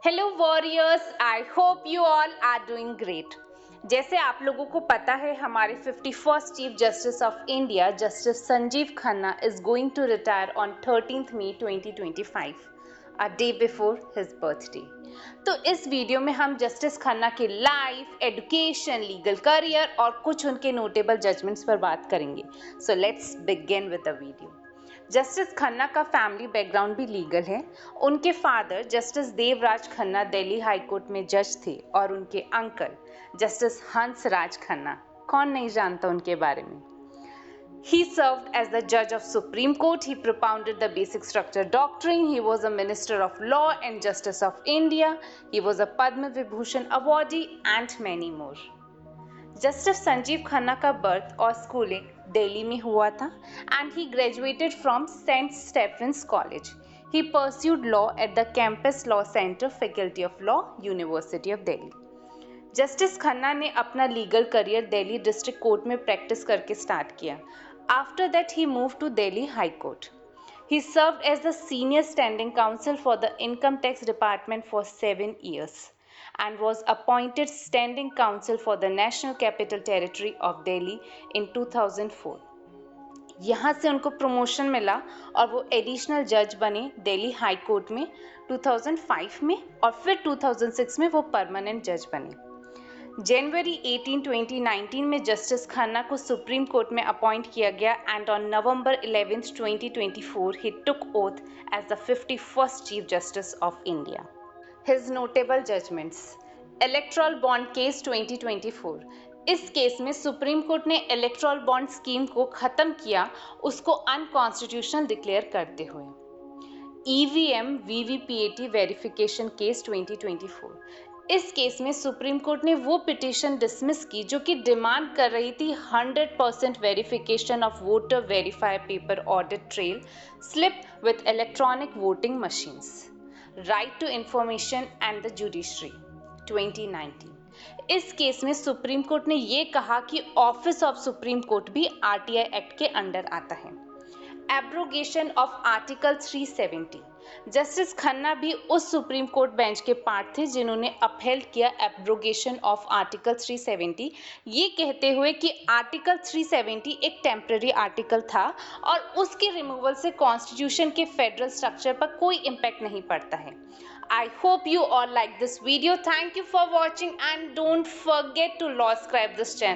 Hello warriors, I hope you all are doing great. जैसे आप लोगों को पता है, हमारे 51st chief justice of India justice Sanjiv Khanna is going to retire on 13th May 2025, a day before his birthday. तो इस वीडियो में हम जस्टिस खन्ना की लाइफ, एजुकेशन, लीगल करियर और कुछ उनके नोटेबल जजमेंट्स पर बात करेंगे। So let's begin with the video. Justice Khanna का फैमिली बैकग्राउंड भी लीगल है। उनके father justice Devraj Khanna Delhi high court में जज थे और उनके अंकल जस्टिस हंस राज खन्ना, कौन नहीं जानता उनके बारे में। He served as the judge of Supreme Court. He propounded the basic structure doctrine. He was a minister of law and justice of India. He was a Padma Vibhushan awardee and many more. Justice Sanjiv Khanna का birth और schooling Delhi में हुआ था and he graduated from Saint Stephen's college. He pursued law at the campus law centre, faculty of law, university of Delhi. Justice Khanna ने अपना legal career Delhi district court में practice करके start किया। After that he move to Delhi high court. He served as the senior standing counsel for the income tax department for 7 years and was appointed standing counsel for the National Capital Territory of Delhi in 2004. यहाँ से उनको promotion मिला और वो additional जज बने Delhi high court में 2005 में, और फिर 2006 में वो परमानेंट जज बने। जनवरी 18, 2019 में जस्टिस खन्ना को सुप्रीम कोर्ट में अपॉइंट किया गया and on November 11, 2024 he took oath as the 51st chief justice of India. His notable judgements. Electoral bond case 2024। इस केस में सुप्रीम कोर्ट ने इलेक्टोरल बॉन्ड स्कीम को खत्म किया, उसको अनकॉन्स्टिट्यूशनल डिक्लेयर करते हुए। EVM VVPAT verification case 2024। इस केस में सुप्रीम कोर्ट ने वो पिटीशन डिसमिस की जो कि डिमांड कर रही थी 100% verification of voter verify paper audit trail slip with electronic voting machines. Right to information and the judiciary 2019। इस केस में सुप्रीम कोर्ट ने ये कहा कि ऑफिस ऑफ सुप्रीम कोर्ट भी आरटीआई एक्ट के अंडर आता है। Abrogation of article 370। Justice Khanna भी उस सुप्रीम कोर्ट बेंच के पार्ट थे जिन्होंने अपहेल्ड किया एब्रोगेशन ऑफ आर्टिकल 370, ये कहते हुए कि आर्टिकल 370 एक टेम्पररी आर्टिकल था और उसके रिमूवल से कॉन्स्टिट्यूशन के फेडरल स्ट्रक्चर पर कोई इम्पैक्ट नहीं पड़ता है। I hope you all like this video. Thank you for watching and don't forget to subscribe this channel.